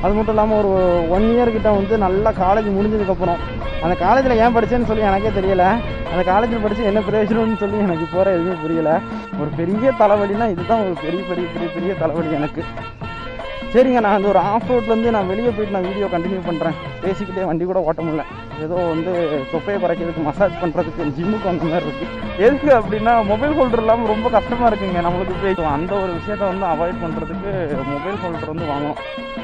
அது மட்டும் இல்லாமல் ஒரு 1 இயர் கிட்ட வந்து நல்லா காலேஜ் முடிஞ்சதுக்கப்புறம் அந்த காலேஜில் ஏன் படித்தேன்னு சொல்லி எனக்கே தெரியலை. அந்த காலேஜில் படித்து என்ன பிரயோஜனம்னு சொல்லி எனக்கு போகிற எதுவுமே புரியலை. ஒரு பெரிய தலைவலினா இதுதான் ஒரு பெரிய பெரிய பெரிய பெரிய தலைவலி எனக்கு. சரிங்க, நான் அந்த ஒரு ஆஃப் ரோட்லேருந்து நான் வெளியே போயிட்டு நான் வீடியோ கண்டினியூ பண்ணுறேன். பேசிக்கிட்டே வண்டி கூட ஓட்ட முடியல. ஏதோ வந்து தொப்பையை குறைக்கிறதுக்கு மசாஜ் பண்ணுறதுக்கு ஜிம்முக்கு வந்த மாதிரி இருக்குது. எதுக்கு அப்படின்னா மொபைல் ஹோல்டர் இல்லாமல் ரொம்ப கஷ்டமாக இருக்குங்க நம்மளுக்கு. போய் அந்த ஒரு விஷயத்த வந்து அவாய்ட் பண்ணுறதுக்கு மொபைல் ஹோல்டர் வந்து வாங்கணும்.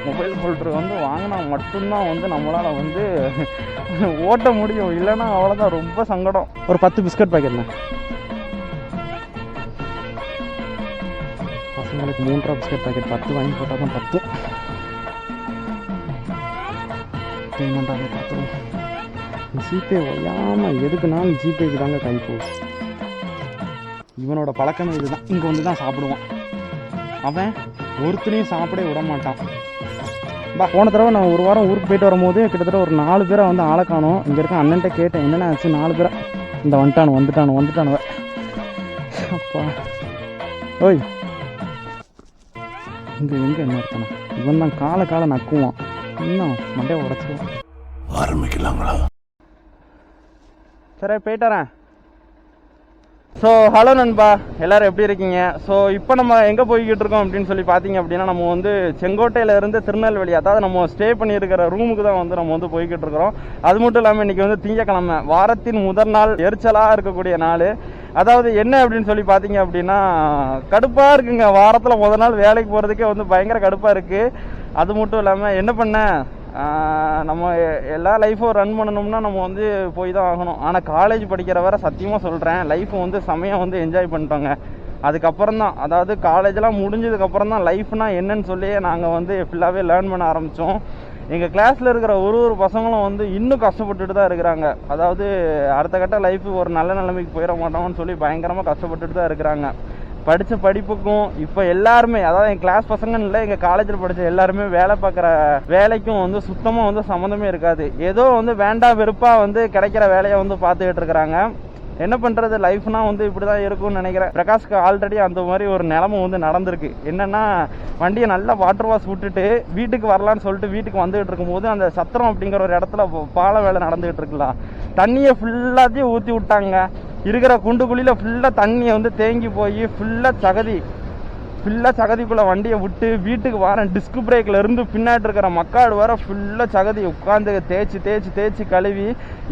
மொபைல் ஹோல்டர் வந்து வாங்கினா மட்டும்தான் வந்து நம்மளால் வந்து ஓட்ட முடியும். இல்லைன்னா அவ்வளோதான், ரொம்ப சங்கடம். ஒரு 10 பிஸ்கட் பாக்கெட்ண்ணே. பசங்களுக்கு 3 ரூபா பிஸ்கட் பாக்கெட் 10 வாங்கி போட்டால் தான் 10 பேமெண்ட்டாக பார்த்துருவோம். ஜிபே ஒய்யாமல் எதுக்குனாலும் ஜிபேக்கு தாங்க கை போகுது. இவனோட பழக்கமே இதுதான். இங்கே வந்து தான் சாப்பிடுவான். அவன் ஒருத்தனையும் சாப்பிட விட மாட்டான். போன தடவை நான் ஒரு வாரம் ஊருக்கு போயிட்டு வரும்போது கிட்டத்தட்ட ஒரு 4 பேரை வந்து ஆளை காணோம். இங்கே இருக்க அண்ணன்ட்ட கேட்டேன் என்னென்ன ஆச்சு. 4 பேரை இந்த வந்துட்டானுவ. அப்பா ஓய், இங்கே என்ன இருக்கானே இவன் தான் காலை நக்குவான். இன்னும் மண்டையை உடச்சிடுவான். ஆரம்பிக்கலாங்களா? சரி, போயிட்டு வரேன். ஸோ ஹலோ நண்பா, எல்லோரும் எப்படி இருக்கீங்க? ஸோ இப்போ நம்ம எங்கே போய்கிட்டு இருக்கோம் அப்படின்னு சொல்லி பார்த்தீங்க அப்படின்னா, நம்ம வந்து செங்கோட்டையிலேருந்து திருநெல்வேலி, அதாவது நம்ம ஸ்டே பண்ணியிருக்கிற ரூமுக்கு தான் வந்து நம்ம வந்து போய்கிட்டு இருக்கிறோம். அது மட்டும் இல்லாமல் இன்றைக்கி வந்து திங்கக்கிழமை, வாரத்தின் முதல் நாள், எரிச்சலாக இருக்கக்கூடிய நாள். அதாவது என்ன அப்படின்னு சொல்லி பார்த்தீங்க அப்படின்னா, கடுப்பாக இருக்குங்க. வாரத்தில் முதல் நாள் வேலைக்கு போகிறதுக்கே வந்து பயங்கர கடுப்பாக இருக்குது. அது மட்டும் இல்லாமல் என்ன பண்ண, நம்ம எல்லா லைஃப்பும் ரன் பண்ணணும்னா நம்ம வந்து போய் தான் ஆகணும். ஆனால் காலேஜ் படிக்கிற வரை சத்தியமாக சொல்கிறேன், லைஃப்பை வந்து செமையாக வந்து என்ஜாய் பண்ணிட்டோங்க. அதுக்கப்புறம் தான், அதாவது காலேஜெலாம் முடிஞ்சதுக்கப்புறம் தான் லைஃப்னால் என்னன்னு சொல்லி நாங்கள் வந்து ஃபுல்லாகவே லேர்ன் பண்ண ஆரம்பித்தோம். எங்கள் கிளாஸில் இருக்கிற ஒரு பசங்களும் வந்து இன்னும் கஷ்டப்பட்டுட்டு தான் இருக்கிறாங்க. அதாவது அடுத்த கட்ட லைஃபு ஒரு நல்ல நிலைமைக்கு போயிட மாட்டோம்னு சொல்லி பயங்கரமாக கஷ்டப்பட்டுட்டு தான் இருக்கிறாங்க. படித்த படிப்புக்கும் இப்போ எல்லாருமே, அதாவது என் கிளாஸ் பசங்கன்னு இல்லை, எங்கள் காலேஜில் படித்த எல்லாருமே வேலை பார்க்குற வேலைக்கும் வந்து சுத்தமாக வந்து சம்மந்தமே இருக்காது. ஏதோ வந்து வேண்டாம் வெறுப்பாக வந்து கிடைக்கிற வேலையை வந்து பார்த்துக்கிட்டு இருக்கிறாங்க. என்ன பண்ணுறது, லைஃப்னா வந்து இப்படி தான் இருக்கும்னு நினைக்கிறேன். பிரகாஷ்க்கு ஆல்ரெடி அந்த மாதிரி ஒரு நிலைமை வந்து நடந்திருக்கு. என்னென்னா, வண்டியை நல்லா வாட்டர் வாஷ் விட்டுட்டு வீட்டுக்கு வரலான்னு சொல்லிட்டு வீட்டுக்கு வந்துகிட்டு இருக்கும்போது அந்த சத்திரம் அப்படிங்கிற ஒரு இடத்துல பாலை வேலை நடந்துகிட்டு இருக்கலாம். தண்ணியை ஃபுல்லாத்தையும் ஊற்றி விட்டாங்க. இருக்கிற குண்டுக்குழியில் ஃபுல்லாக தண்ணியை வந்து தேங்கி போய் ஃபுல்லாக சகதிக்குள்ளே வண்டியை விட்டு வீட்டுக்கு வரேன். டிஸ்க் பிரேக்கில் இருந்து பின்னாடி இருக்கிற மக்காடு வர ஃபுல்லாக சகதி உட்காந்து தேய்ச்சி கழுவி,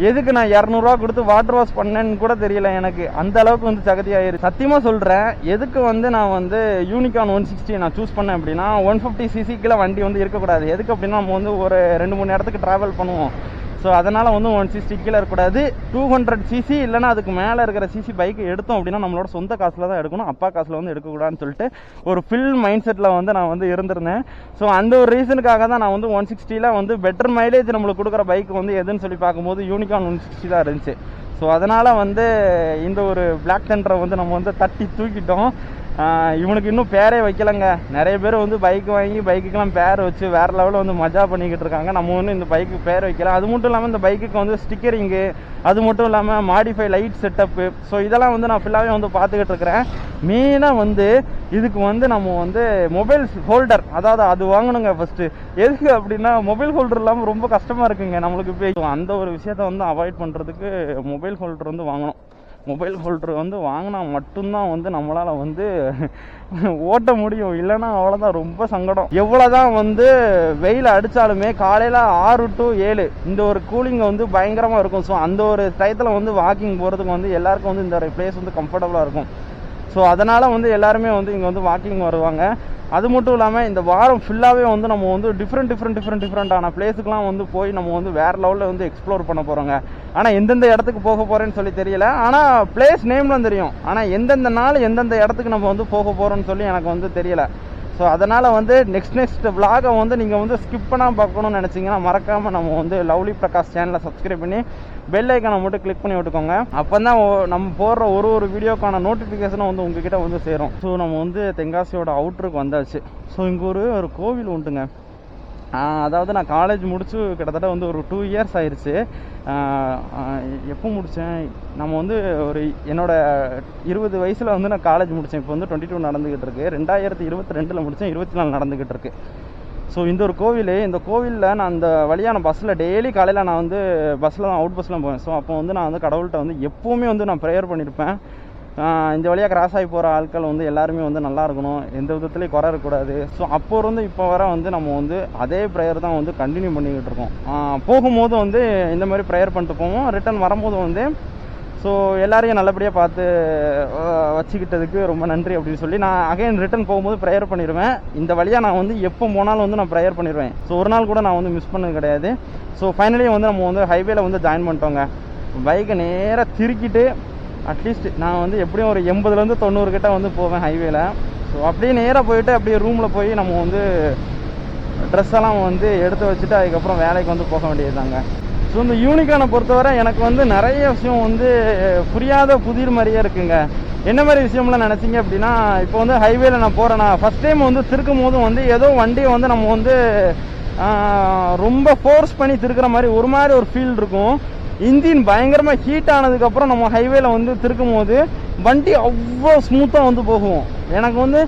எதுக்கு நான் 200 ரூபா கொடுத்து வாட்டர் வாஷ் பண்ணேன்னு கூட தெரியல எனக்கு. அந்த அளவுக்கு வந்து சகதி ஆயிருக்கு. சத்தியமாக சொல்கிறேன், எதுக்கு வந்து நான் வந்து யூனிகான் 160 நான் சூஸ் பண்ணேன் அப்படின்னா, 150cc வண்டி வந்து இருக்கக்கூடாது. எதுக்கு அப்படின்னா, நம்ம வந்து ஒரு 2-3 இடத்துக்கு ட்ராவல் பண்ணுவோம். ஸோ அதனால் வந்து 160 கீழே இருக்கக்கூடாது. 200cc இல்லைனா அதுக்கு மேலே இருக்கிற சிசி பைக் எடுத்தோம் அப்படின்னா நம்மளோட சொந்த காசில் தான் எடுக்கணும், அப்பா காசில் வந்து எடுக்கக்கூடாதுன்னு சொல்லிட்டு ஒரு ஃபில் மைண்ட் செட்டில் வந்து நான் வந்து இருந்திருந்தேன். ஸோ அந்த ஒரு ரீசனுக்காக தான் நான் வந்து 160 வந்து பெட்டர் மைலேஜ் நம்மளுக்கு கொடுக்குற பைக் வந்து எதுன்னு சொல்லி பார்க்கும்போது யூனிகான் 160 தான் இருந்துச்சு. ஸோ அதனால் வந்து இந்த ஒரு பிளாக் தண்டரை வந்து நம்ம வந்து தட்டி தூக்கிட்டோம். இவனுக்கு இன்னும் பேரே வைக்கலைங்க. நிறைய பேர் வந்து பைக் வாங்கி பைக்குக்கெல்லாம் பேர் வச்சு வேறு லெவலில் வந்து மஜா பண்ணிக்கிட்டு இருக்காங்க. நம்ம வந்து இந்த பைக்கு பேர் வைக்கல. அது மட்டும் இல்லாமல் இந்த பைக்குக்கு வந்து ஸ்டிக்கரிங்கு, அது மட்டும் இல்லாமல் மாடிஃபை லைட் செட்டப்பு, ஸோ இதெல்லாம் வந்து நான் ஃபுல்லாகவே வந்து பார்த்துக்கிட்டு இருக்கிறேன். மெயினாக வந்து இதுக்கு வந்து நம்ம வந்து மொபைல் ஹோல்டர், அதாவது அது வாங்கணுங்க ஃபஸ்ட்டு. எதுக்கு அப்படின்னா, மொபைல் ஹோல்டர் இல்லாமல் ரொம்ப கஷ்டமாக இருக்குங்க நம்மளுக்கு. போய் அந்த ஒரு விஷயத்த வந்து அவாய்ட் பண்ணுறதுக்கு மொபைல் ஹோல்டர் வந்து வாங்கணும். மொபைல் ஹோல்டர் வந்து வாங்கினா மட்டும்தான் வந்து நம்மளால் வந்து ஓட்ட முடியும். இல்லைன்னா அவ்வளோதான், ரொம்ப சங்கடம். எவ்வளோதான் வந்து வெயில் அடித்தாலுமே காலையில் 6 to 7 இந்த ஒரு கூலிங் வந்து பயங்கரமாக இருக்கும். ஸோ அந்த ஒரு டயத்தில் வந்து வாக்கிங் போகிறதுக்கு வந்து எல்லாருக்கும் வந்து இந்த பிளேஸ் வந்து கம்ஃபர்டபுளாக இருக்கும். ஸோ அதனால் வந்து எல்லாருமே வந்து இங்கே வந்து வாக்கிங் வருவாங்க. அது மட்டும் இல்லாமல் இந்த வாரம் ஃபுல்லாகவே வந்து நம்ம வந்து டிஃப்ரெண்ட்டான பிளேஸுக்கெலாம் வந்து போய் நம்ம வந்து வேறு லெவலில் வந்து எக்ஸ்ப்ளோர் பண்ண போகிறோங்க. ஆனால் எந்தெந்த இடத்துக்கு போக போகிறேன்னு சொல்லி தெரியல. ஆனால் பிளேஸ் நேம்லாம் தெரியும். ஆனால் எந்தெந்த நாள் எந்தெந்த இடத்துக்கு நம்ம வந்து போக போகிறோன்னு சொல்லி எனக்கு வந்து தெரியலை. ஸோ அதனால் வந்து நெக்ஸ்ட் விலாகை வந்து நீங்கள் வந்து ஸ்கிப் பண்ணாமல் பார்க்கணும்னு நினச்சிங்கன்னா மறக்காமல் நம்ம வந்து லவ்லி பிரகாஷ் சேனலை சப்ஸ்கிரைப் பண்ணி பெல் ஐக்கானை மட்டும் கிளிக் பண்ணி விட்டுக்கோங்க. அப்போ தான் நம்ம போடுற ஒரு வீடியோக்கான நோட்டிஃபிகேஷனும் வந்து உங்ககிட்ட வந்து சேரும். ஸோ நம்ம வந்து தென்காசியோட அவுட்டருக்கு வந்தாச்சு. ஸோ இங்கே ஒரு கோவில் உண்டுங்க. அதாவது நான் காலேஜ் முடிச்சு கிட்டத்தட்ட வந்து ஒரு 2 years ஆயிடுச்சு. எப்போ முடித்தேன், நம்ம வந்து ஒரு என்னோட 20 வயசில் வந்து நான் காலேஜ் முடித்தேன். இப்போ வந்து 22 நடந்துக்கிட்டு இருக்கு. 2022 முடித்தேன், 24 நடந்துக்கிட்டு இருக்கு. ஸோ இந்த ஒரு கோவில், இந்த கோவிலில் நான் அந்த வழியாக நான் பஸ்ஸில் டெய்லி காலையில் நான் வந்து பஸ்ஸில் தான் அவுட் பஸ்ஸில் போவேன். ஸோ அப்போ வந்து நான் வந்து கடவுள்கிட்ட வந்து எப்போவுமே வந்து நான் ப்ரேயர் பண்ணியிருப்பேன். இந்த வழியாக கிராஸ் ஆகி போகிற ஆட்கள் வந்து எல்லாருமே வந்து நல்லா இருக்கணும், எந்த விதத்துலேயும் குறை இருக்கக்கூடாது. ஸோ அப்போ இருந்து இப்போ வர வந்து நம்ம வந்து அதே ப்ரேயர் தான் வந்து கண்டினியூ பண்ணிக்கிட்டு இருக்கோம். போகும்போது வந்து இந்த மாதிரி ப்ரேயர் பண்ணிட்டு போவோம், ரிட்டன் வரும்போது வந்து ஸோ எல்லாரையும் நல்லபடியாக பார்த்து வச்சுக்கிட்டதுக்கு ரொம்ப நன்றி அப்படின்னு சொல்லி நான் அகைன் ரிட்டன் போகும்போது ப்ரேயர் பண்ணிடுவேன். இந்த வழியாக நான் வந்து எப்போ போனாலும் வந்து நான் ப்ரேயர் பண்ணிடுவேன். ஸோ ஒரு நாள் கூட நான் வந்து மிஸ் பண்ணது கிடையாது. ஸோ ஃபைனலி வந்து நம்ம வந்து ஹைவேல வந்து ஜாயின் பண்ணிட்டோங்க. பைக்கை நேராக திருக்கிட்டு அட்லீஸ்ட் நான் வந்து எப்படியும் ஒரு 80லேருந்து 90 கிட்ட வந்து போவேன் ஹைவேல. ஸோ அப்படியே நேராக போயிட்டு அப்படியே ரூமில் போய் நம்ம வந்து ட்ரெஸ் எல்லாம் வந்து எடுத்து வச்சுட்டு அதுக்கப்புறம் வேலைக்கு வந்து போக வேண்டியது தாங்க. ஸோ இந்த யூனிகானை பொறுத்தவரை எனக்கு வந்து நிறைய விஷயம் வந்து புரியாத புதிர் மாதிரியே இருக்குங்க. என்ன மாதிரி விஷயம்லாம் நினச்சிங்க அப்படின்னா, இப்போ வந்து ஹைவேல நான் போகிறேன்னா ஃபஸ்ட் டைம் வந்து திருக்கும் போதும் வந்து ஏதோ வண்டியை வந்து நம்ம வந்து ரொம்ப ஃபோர்ஸ் பண்ணி திருக்கிற மாதிரி ஒரு ஃபீல் இருக்கும். இன்ஜின் பயங்கரமாக ஹீட் ஆனதுக்கப்புறம் நம்ம ஹைவேல வந்து திருக்கும் போது வண்டி அவ்வளோ ஸ்மூத்தாக வந்து போகும். எனக்கு வந்து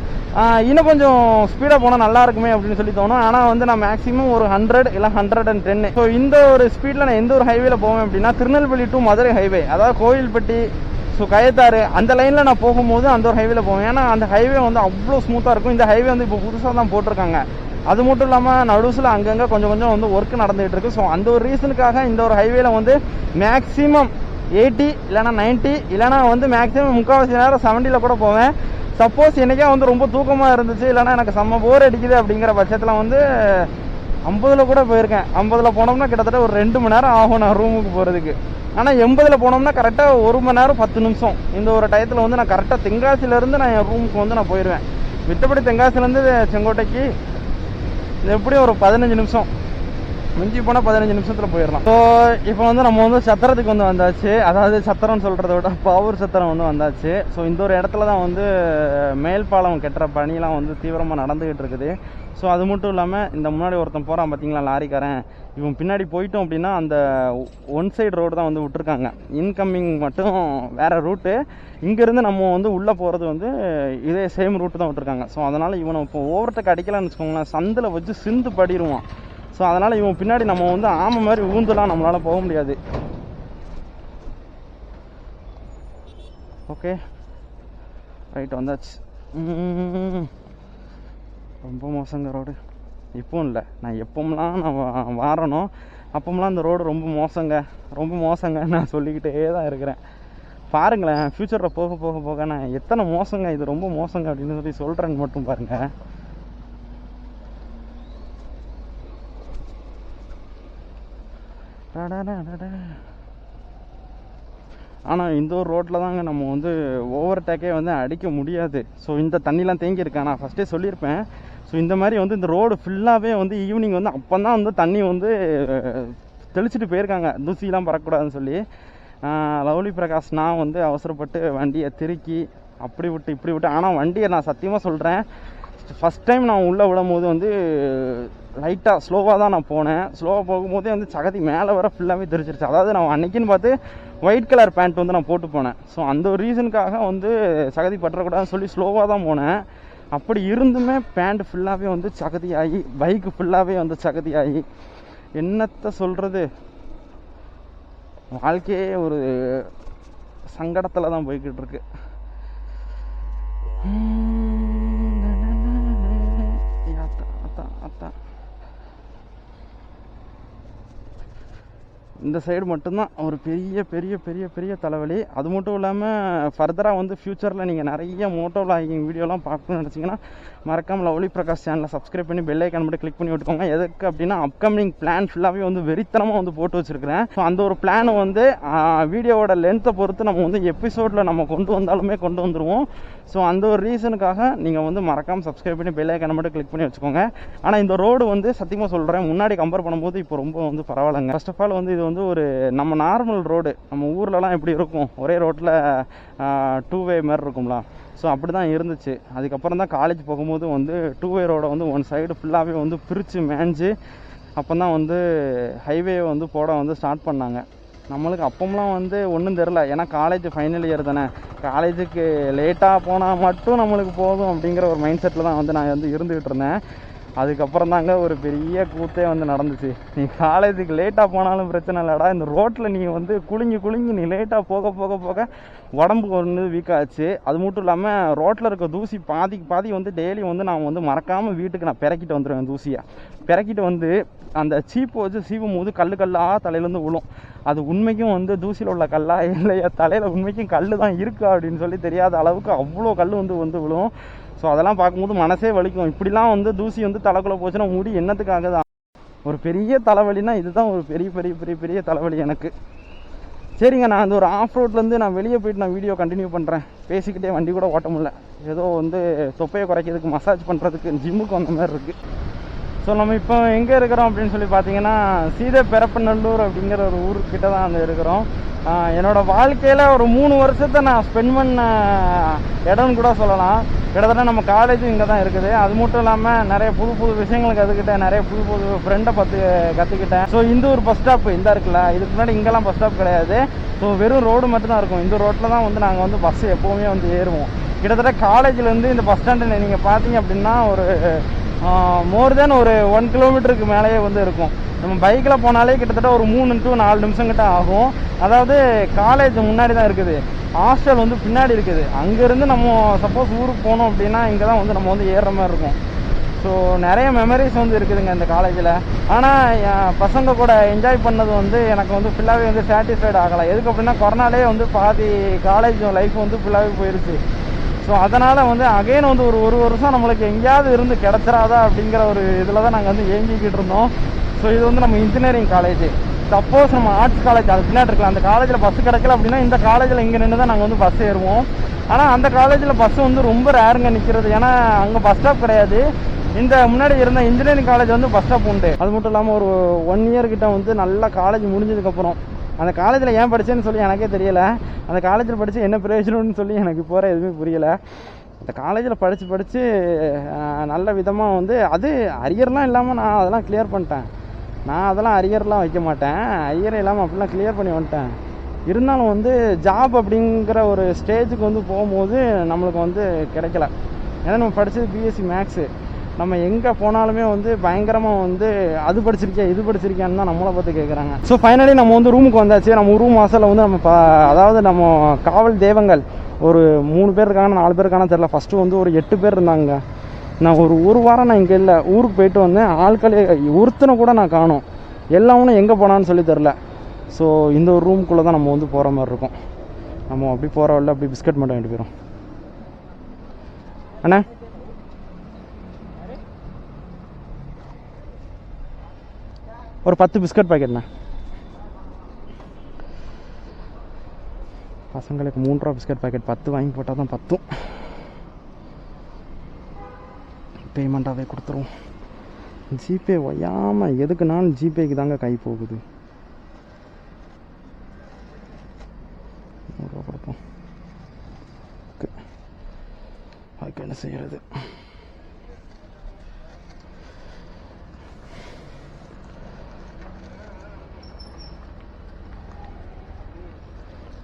இன்னும் கொஞ்சம் ஸ்பீடாக போனால் நல்லா இருக்குமே அப்படின்னு சொல்லி தோணும். ஆனால் வந்து நான் மேக்ஸிமம் ஒரு 100 இல்லை 110. ஸோ இந்த ஒரு ஸ்பீடில் நான் எந்த ஒரு ஹைவேல போவேன் அப்படின்னா திருநெல்வேலி டு மதுரை ஹைவே, அதாவது கோயில்பட்டி, ஸோ கயத்தாறு அந்த லைனில் நான் போகும்போது அந்த ஒரு ஹைவேல போவேன். ஏன்னா அந்த ஹைவே வந்து அவ்வளோ ஸ்மூத்தாக இருக்கும். இந்த ஹைவே வந்து இப்போ புதுசாக தான் போட்டிருக்காங்க. அது மட்டும் இல்லாமல் நடுவில் அங்கங்கே கொஞ்சம் வந்து ஒர்க் நடந்துகிட்டு இருக்கு. ஸோ அந்த ஒரு ரீசனுக்காக இந்த ஒரு ஹைவேல வந்து மேக்ஸிமம் 80 இல்லைனா 90 இல்லைனா வந்து மேக்ஸிமம் முக்கால்வாசி நேரம் 70ல் கூட போவேன். சப்போஸ் என்றைக்கா வந்து ரொம்ப தூக்கமாக இருந்துச்சு இல்லைனா எனக்கு செம்ம போர் அடிக்குது அப்படிங்கிற பட்சத்தில் வந்து 50ல் கூட போயிருக்கேன். 50ல் போனோம்னா கிட்டத்தட்ட ஒரு 2 மணி நேரம் ஆகும் நான் ரூமுக்கு போகிறதுக்கு. ஆனால் 80ல் போனோம்னா கரெக்டாக 1 மணி நேரம் 10 நிமிஷம். இந்த ஒரு டயத்தில் வந்து நான் கரெக்டாக தென்காசியிலேருந்து நான் என் ரூமுக்கு வந்து நான் போயிடுவேன். மித்தபடி தென்காசிலேருந்து செங்கோட்டைக்கு எப்படியும் ஒரு 15 நிமிஷம், மிஞ்சி போனால் 15 நிமிஷத்தில் போயிடலாம். ஸோ இப்போ வந்து நம்ம வந்து சத்திரத்துக்கு வந்து வந்தாச்சு. அதாவது சத்திரம்னு சொல்கிறத விட பாவூர் சத்திரம் வந்து வந்தாச்சு. ஸோ இந்த ஒரு இடத்துல தான் வந்து மேல்பாலம் கட்டுற பணியெலாம் வந்து தீவிரமாக நடந்துக்கிட்டு இருக்குது. ஸோ அது மட்டும் இல்லாமல் இந்த முன்னாடி ஒருத்தன் போகிறான் பார்த்தீங்களா லாரிக்காரன், இவன் பின்னாடி போயிட்டோம் அப்படின்னா அந்த ஒன் சைடு ரோடு தான் வந்து விட்டுருக்காங்க. இன்கம்மிங் மட்டும் வேறு ரூட்டு, இங்கேருந்து நம்ம வந்து உள்ளே போகிறது வந்து இதே சேம் ரூட்டு தான் விட்டுருக்காங்க. ஸோ அதனால் இவனை இப்போ ஓவர்டேக் அடிக்கலான்னு வச்சுக்கோங்களேன், சந்தில் வச்சு சிந்து படிடுவான். ஸோ அதனால் இவன் பின்னாடி நம்ம வந்து ஆமை மாதிரி ஊந்துலாம் நம்மளால் போக முடியாது. ஓகே ரைட் வந்தாச்சு. ரொம்ப மோசங்க ரோடு. இப்போவும் இல்லை, நான் எப்போம்லாம் நான் வாரனோ அப்போம்லாம் இந்த ரோடு ரொம்ப மோசங்க நான் சொல்லிக்கிட்டே தான் இருக்கிறேன். பாருங்களேன், ஃப்யூச்சரில் போக போக போக நான் எத்தனை மோசங்க, இது ரொம்ப மோசங்க அப்படின்னு சொல்லி சொல்கிறேன்னு மட்டும் பாருங்கள். ஆனால் இந்த ஒரு ரோட்டில் தாங்க நம்ம வந்து ஓவர்டேக்கே வந்து அடிக்க முடியாது. ஸோ இந்த தண்ணிலாம் தேங்கியிருக்கேன், நான் ஃபஸ்ட்டே சொல்லியிருப்பேன். ஸோ இந்த மாதிரி வந்து இந்த ரோடு ஃபுல்லாகவே வந்து ஈவினிங் வந்து அப்போ தான் வந்து தண்ணி வந்து தெளிச்சுட்டு போயிருக்காங்க, தூசிலாம் பறக்கக்கூடாதுன்னு சொல்லி. லவ்லி பிரகாஷ் நான் வந்து அவசரப்பட்டு வண்டியை திருக்கி அப்படி விட்டு இப்படி விட்டு, ஆனால் வண்டியை நான் சத்தியமாக சொல்கிறேன், ஃபஸ்ட் டைம் நான் உள்ளே விடும் போது வந்து லைட்டாக ஸ்லோவாக தான் நான் போனேன். ஸ்லோவாக போகும்போதே வந்து சகதி மேலே வர ஃபுல்லாகவே தெரிச்சிருச்சு. அதாவது நான் அன்றைக்கின்னு பார்த்து ஒயிட் கலர் பேண்ட் வந்து நான் போட்டு போனேன். ஸோ அந்த ஒரு ரீசனுக்காக வந்து சகதி பற்றக்கூடாதுன்னு சொல்லி ஸ்லோவாக தான் போனேன். அப்படி இருந்துமே பேண்ட் ஃபுல்லாகவே வந்து சகதி ஆகி, பைக்கு ஃபுல்லாகவே வந்து சகதி ஆகி, என்னத்தை சொல்கிறது, வாழ்க்கையே ஒரு சங்கடத்தில் தான் போய்கிட்டு இருக்கு. இந்த சைடு மட்டும்தான் ஒரு பெரிய பெரிய பெரிய பெரிய தலைவலி. அது மட்டும் இல்லாமல் ஃபர்தராக வந்து ஃப்யூச்சரில் நீங்கள் நிறைய மோட்டோ விளாகிங் வீடியோலாம் பார்க்கணும்னு நினச்சிங்கன்னா மறக்காமல் லவ்லி பிரகாஷ் சேனலை சப்ஸ்கிரைப் பண்ணி பெல் ஐக்கான் மட்டும் கிளிக் பண்ணி விட்டுக்கோங்க. எதுக்கு அப்படின்னா அப்கமிங் பிளான் ஃபுல்லாகவே வந்து வெறித்தனமாக வந்து போட்டு வச்சுருக்கிறேன். ஸோ அந்த ஒரு பிளானை வந்து வீடியோவோட லென்த்தை பொறுத்து நம்ம வந்து எபிசோடில் நம்ம கொண்டு வந்தாலுமே கொண்டு வந்துடுவோம். ஸோ அந்த ஒரு ரீசனுக்காக நீங்கள் வந்து மறக்காமல் சப்ஸ்கிரைப் பண்ணி பெல் ஐக்கானை மட்டும் கிளிக் பண்ணி வச்சுக்கோங்க. ஆனால் இந்த ரோடு வந்து சத்தியமாக சொல்கிறேன், முன்னாடி கம்பேர் பண்ணும்போது இப்போ ரொம்ப வந்து பரவாயில்லைங்க. ஃபர்ஸ்ட் ஆஃப் ஆல் வந்து இது வந்து ஒரு நம்ம நார்மல் ரோடு, நம்ம ஊர்லலாம் எப்படி இருக்கும், ஒரே ரோட்டில் 2 வே மாதிரி இருக்கும்ல, ஸோ அப்படி தான் இருந்துச்சு. அதுக்கப்புறம் தான் காலேஜ் போகும்போது வந்து 2 வே ரோடை வந்து ஒன் சைடு ஃபுல்லாகவே வந்து பிரித்து மேய்ஞ்சி அப்போ தான் வந்து ஹைவே வந்து போட வந்து ஸ்டார்ட் பண்ணாங்க. நம்மளுக்கு அப்போம்லாம் வந்து ஒன்றும் தெரில, ஏன்னா காலேஜ் ஃபைனல் இயர் தானே, காலேஜுக்கு லேட்டாக போனால் மட்டும் நம்மளுக்கு போதும் அப்படிங்கிற ஒரு மைண்ட் செட்டில் தான் வந்து நான் வந்து இருந்துகிட்டு இருந்தேன். அதுக்கப்புறம் தாங்க ஒரு பெரிய கூத்தே வந்து நடந்துச்சு. நீ காலேஜுக்கு லேட்டாக போனாலும் பிரச்சனை இல்லைடா, இந்த ரோட்டில் நீ வந்து குலுங்கி நீ லேட்டாக போக போக போக உடம்புக்கு வந்து வீக்காச்சு. அது மட்டும் இல்லாமல் ரோட்டில் இருக்க தூசி பாதிக்கு பாதி வந்து டெய்லி வந்து நான் வந்து மறக்காமல் வீட்டுக்கு நான் பிறக்கிட்டு வந்துடுவேன். தூசியை பிறக்கிட்டு வந்து அந்த சீப்பு வச்சு சீவும் போது கல்லாக தலையிலேருந்து விழும். அது உண்மைக்கும் வந்து தூசியில் உள்ள கல்லா இல்லையா, தலையில் உண்மைக்கும் கல் தான் இருக்கா அப்படின்னு சொல்லி தெரியாத அளவுக்கு அவ்வளோ கல் வந்து விழும். ஸோ அதெல்லாம் பார்க்கும்போது மனசே வலிக்கும். இப்படிலாம் வந்து தூசி வந்து தலைக்குள்ளே போச்சுன்னா முடி என்னத்துக்காக தான் ஒரு பெரிய தலைவலினா இதுதான் ஒரு பெரிய பெரிய பெரிய பெரிய தலைவலி எனக்கு. சரிங்க, நான் அந்த ஒரு ஆஃப் ரோட்லேருந்து நான் வெளியே போயிட்டு நான் வீடியோ கண்டினியூ பண்ணுறேன். பேசிக்கிட்டே வண்டி கூட ஓட்ட முடியல. ஏதோ வந்து தொப்பையை குறைக்கிறதுக்கு மசாஜ் பண்ணுறதுக்கு ஜிம்முக்கு வந்த மாதிரி இருக்குது. ஸோ நம்ம இப்போ எங்கே இருக்கிறோம் அப்படின்னு சொல்லி பார்த்தீங்கன்னா சீதப்பெரப்பநல்லூர் அப்படிங்கிற ஒரு ஊருக்கிட்ட தான் வந்து இருக்கிறோம். என்னோடய வாழ்க்கையில் ஒரு 3 வருஷத்தை நான் ஸ்பெண்ட் பண்ண இடம்னு கூட சொல்லலாம். கிட்டத்தட்ட நம்ம காலேஜும் இங்கே தான் இருக்குது. அது மட்டும் இல்லாமல் நிறைய புது விஷயங்கள் கற்றுக்கிட்டேன், நிறைய புது ஃப்ரெண்டை கற்றுக்கிட்டேன். ஸோ இந்த ஒரு பஸ் ஸ்டாப் இந்த இருக்குல்ல, இதுக்கு முன்னாடி இங்கெல்லாம் பஸ் ஸ்டாப் கிடையாது. ஸோ வெறும் ரோடு மட்டும்தான் இருக்கும். இந்த ரோட்டில் தான் வந்து நாங்கள் வந்து பஸ்ஸு எப்போவுமே வந்து ஏறுவோம். கிட்டத்தட்ட காலேஜ்லேருந்து இந்த பஸ் ஸ்டாண்டில் நீங்கள் பார்த்தீங்க அப்படின்னா ஒரு மோர் தென் ஒரு 1 கிலோமீட்டருக்கு மேலேயே வந்து இருக்கும். நம்ம பைக்கில் போனாலே கிட்டத்தட்ட ஒரு 3 to 4 நிமிஷம் கிட்ட ஆகும். அதாவது காலேஜ் முன்னாடி தான் இருக்குது, ஹாஸ்டல் வந்து பின்னாடி இருக்குது. அங்கேருந்து நம்ம சப்போஸ் ஊருக்கு போனோம் அப்படின்னா இங்கே தான் வந்து நம்ம வந்து ஏறுற மாதிரி இருக்கும். ஸோ நிறைய மெமரிஸ் வந்து இருக்குதுங்க இந்த காலேஜில். ஆனால் என் பசங்க கூட என்ஜாய் பண்ணது வந்து எனக்கு வந்து ஃபுல்லாகவே வந்து சாட்டிஸ்ஃபைட் ஆகலை. எதுக்கு அப்படின்னா கொரோனாலே வந்து பாதி காலேஜ் லைஃப் வந்து ஃபுல்லாகவே போயிடுச்சு. ஸோ அதனால் வந்து அகைன் வந்து ஒரு வருஷம் நம்மளுக்கு எங்கேயாவது இருந்து கிடச்சிடாதா அப்படிங்கிற ஒரு இதில் தான் நாங்கள் வந்து ஏங்கிக்கிட்டு இருந்தோம். ஸோ இது வந்து நம்ம இன்ஜினியரிங் காலேஜ். சப்போஸ் நம்ம ஆர்ட்ஸ் காலேஜ் அது பின்னாடி இருக்கலாம், அந்த காலேஜில் பஸ் கிடைக்கல அப்படின்னா இந்த காலேஜில் இங்கே நின்று தான் நாங்கள் வந்து பஸ் ஏறுவோம். ஆனால் அந்த காலேஜில் பஸ் வந்து ரொம்ப ரேருங்க நிற்கிறது. ஏன்னா அங்கே பஸ் ஸ்டாப் கிடையாது. இந்த முன்னாடி இருந்த இன்ஜினியரிங் காலேஜ் வந்து பஸ் ஸ்டாப் உண்டு. அது மட்டும் இல்லாமல் ஒரு 1 இயர் கிட்ட வந்து நல்லா காலேஜ் முடிஞ்சதுக்கப்புறம் அந்த காலேஜில் ஏன் படித்தேன்னு சொல்லி எனக்கே தெரியலை. அந்த காலேஜில் படித்து என்ன பிரயோஜனம்னு சொல்லி எனக்கு இப்போ எதுவுமே புரியலை. அந்த காலேஜில் படித்து நல்ல விதமாக வந்து அது அரியர்லாம் இல்லாமல் நான் அதெல்லாம் கிளியர் பண்ணிட்டேன். நான் அதெல்லாம் அரியர்லாம் வைக்க மாட்டேன், அரியர் இல்லாமல் அப்படிலாம் கிளியர் பண்ணி வந்துட்டேன். இருந்தாலும் வந்து ஜாப் அப்படிங்கிற ஒரு ஸ்டேஜுக்கு வந்து போகும்போது நம்மளுக்கு வந்து கிடைக்கல. ஏன்னா நம்ம படித்தது பிஎஸ்சி மேக்ஸு. நம்ம எங்கே போனாலுமே வந்து பயங்கரமாக வந்து அது படிச்சிருக்கேன் இது படிச்சிருக்கேன்னு தான் நம்மளை பார்த்து கேட்குறாங்க. ஸோ ஃபைனலி நம்ம வந்து ரூமுக்கு வந்தாச்சு. நம்ம ரூம் வாசலில் வந்து நம்ம அதாவது நம்ம காவல் தெய்வங்கள் ஒரு 3 பேர் இருக்காங்க, 4 பேர் இருக்கான்னு தெரியல. ஃபஸ்ட்டு வந்து ஒரு 8 பேர் இருந்தாங்க. நான் ஒரு வாரம் நான் இங்கே இல்லை, ஊருக்கு போயிட்டு வந்தேன். ஆட்களே ஒருத்தனை கூட நான் காணோம். எல்லாமே எங்கே போனான்னு சொல்லி தெரில. ஸோ இந்த ஒரு ரூமுக்குள்ளே தான் நம்ம வந்து போகிற மாதிரி இருக்கும். நம்ம அப்படி போகிற வரல அப்படி பிஸ்கட் மட்டும் வாங்கிட்டு போயிடும். அண்ணா ஒரு 10 பிஸ்கட் பாக்கெட்ண்ணா. பசங்களுக்கு 3 ரூபா பிஸ்கட் பாக்கெட் 10 வாங்கி போட்டால் தான் 10 பேமெண்ட்டாகவே கொடுத்துருவோம். ஜிபே ஒய்யாமல் எதுக்குனாலும் ஜிபேக்கு தாங்க கை போகுது. 100 ரூபா கொடுப்போம். அதுக்கு என்ன செய்கிறது?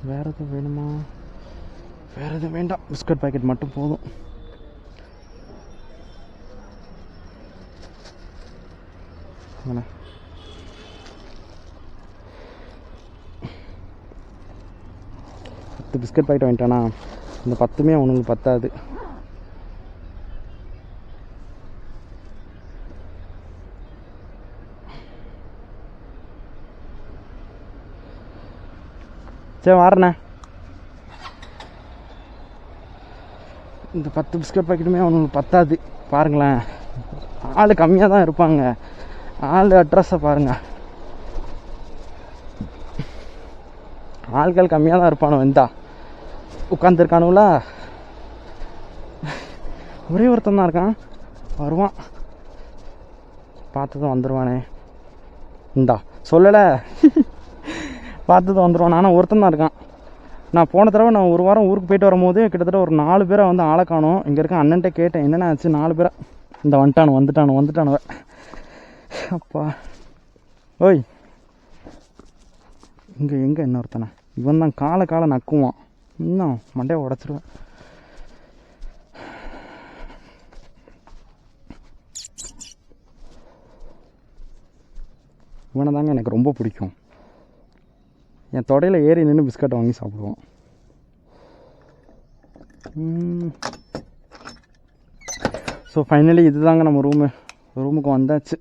வேறு எதுவும் வேணுமா? வேறு எதுவும் வேண்டாம், பிஸ்கட் பாக்கெட் மட்டும் போதும். பிஸ்கட் பாக்கெட் வாங்கிட்டானா இந்த 10மே அவனுக்கு பத்தாது. சரி வாரண்ணே. இந்த 10 பிஸ்கட் பாக்கெட்டுமே அவனுக்கு பத்தாது. பாருங்களேன், ஆள் கம்மியாக தான் இருப்பாங்க. ஆள் அட்ரஸை பாருங்கள், ஆள்கள் கம்மியாக தான் இருப்பானு. வந்தா உட்காந்துருக்கானுங்களா, ஒரே ஒருத்தன் தான் இருக்கான். வருவான், பார்த்ததும் வந்துடுவானே. இந்தா சொல்லலை, பார்த்ததும் வந்துடுவான். ஆனால் ஒருத்தன் தான் இருக்கான். நான் போன தடவை நான் ஒரு வாரம் ஊருக்கு போயிட்டு வரும்போது கிட்டத்தட்ட ஒரு 4 பேரை வந்து ஆளை காணும். இங்கே இருக்க அண்ணன்ட்ட கேட்டேன் என்னென்ன ஆச்சு. 4 பேரை இந்த வந்துட்டானுவ. அப்பா ஓய், எங்கே இன்னொருத்தனை? இவன் தான் காலை நக்குவான். இன்னும் மண்டையை உடச்சிடுவேன். இவனை தாங்க எனக்கு ரொம்ப பிடிக்கும். என் தொடையில் ஏறி நின்று பிஸ்கட் வாங்கி சாப்பிடுவோம். ஸோ ஃபைனலி இது தாங்க நம்ம ரூமுக்கு வந்தாச்சு.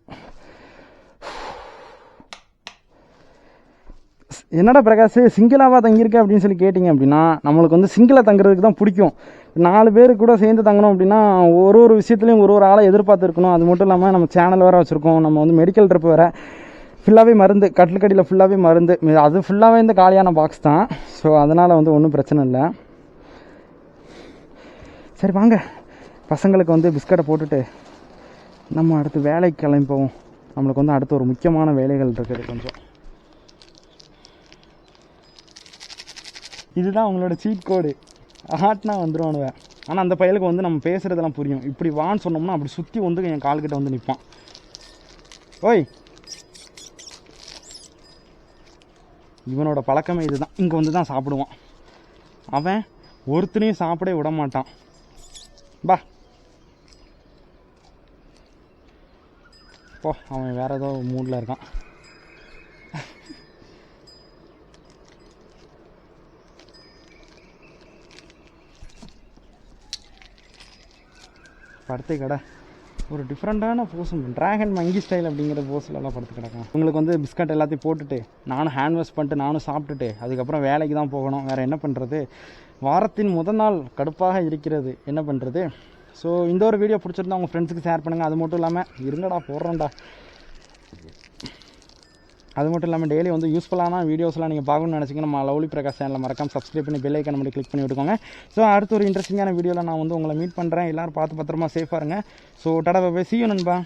என்னடா பிரகாஷ் சிங்கிளாவாக தங்கியிருக்க அப்படின்னு சொல்லி கேட்டிங்க அப்படின்னா, நம்மளுக்கு வந்து சிங்கிளாக தங்குறதுக்கு தான் பிடிக்கும். 4 பேர் கூட சேர்ந்து தங்கணும் அப்படின்னா ஒரு விஷயத்துலையும் ஒரு ஆளை எதிர்பார்த்துருக்கணும். அது மட்டும் இல்லாமல் நம்ம சேனல் வேறு வச்சுருக்கோம். நம்ம வந்து மெடிக்கல் ட்ரிப் வேறு, ஃபுல்லாகவே மருந்து, கட்டிலுக்கடியில் ஃபுல்லாகவே மருந்து, அது ஃபுல்லாகவே இந்த காலியான பாக்ஸ் தான். ஸோ அதனால் வந்து ஒன்றும் பிரச்சனை இல்லை. சரி வாங்க, பசங்களுக்கு வந்து பிஸ்கட்டை போட்டுட்டு நம்ம அடுத்து வேலைக்கு கிளம்பிப்போம். நம்மளுக்கு வந்து அடுத்து ஒரு முக்கியமான வேலைகள் இருக்குது கொஞ்சம். இதுதான் அவங்களோட சீட் கோடு. ஆட்னா வந்துடுவானுவேன். ஆனால் அந்த பையலுக்கு வந்து நம்ம பேசுகிறதெல்லாம் புரியும். இப்படி வான்னு சொன்னோம்னா அப்படி சுற்றி வந்து என் கால்கிட்ட வந்து நிற்பான். ஓய், இவனோட பழக்கமே இதுதான். இங்கே வந்து தான் சாப்பிடுவான். அவன் ஒருத்தனையும் சாப்பிட விட மாட்டான். பா போ, அவன் வேறு ஏதோ மூடில் இருக்கான். படுத்து கடை ஒரு டிஃப்ரெண்ட்டான போஸும், ட்ராகன் மங்கி ஸ்டைல் அப்படிங்கிற போஸ்லலாம் படுத்து கிடக்கும். உங்களுக்கு வந்து பிஸ்கட் எல்லாத்தையும் போட்டுட்டு நானும் ஹேண்ட் வாஷ் பண்ணிட்டு நானும் சாப்பிட்டுட்டு அதுக்கப்புறம் வேலைக்கு தான் போகணும். வேறு என்ன பண்ணுறது, வாரத்தின் முதல் நாள் கடுப்பாக இருக்கிறது, என்ன பண்ணுறது. ஸோ இந்த ஒரு வீடியோ பிடிச்சிருந்தா உங்கள் ஃப்ரெண்ட்ஸுக்கு ஷேர் பண்ணுங்கள். அது மட்டும் இல்லாமல் இருங்கடா போடுறேன்டா, அது மட்டும் இல்லாமல் டெய்லி வந்து யூஸ்ஃபுல்லான வீடியோஸ்லாம் நீங்கள் பார்க்கணும்னு நினச்சிங்கன்னா நம்ம லவ்லி பிரகாஷ் சேனலில் மறக்காம சப்ஸ்கிரைப் பண்ணி பெல் ஐக்கான் மட்டும் கிளிக் பண்ணி விட்டுக்கோங்க. ஸோ அடுத்து ஒரு இன்ட்ரெஸ்டிங்கான வீடியோவில் நான் வந்து உங்களை மீட் பண்ணுறேன். எல்லோரும் பார்த்து பத்திரமா சேஃபாக இருங்க. So tata bye bye, see you நண்பா.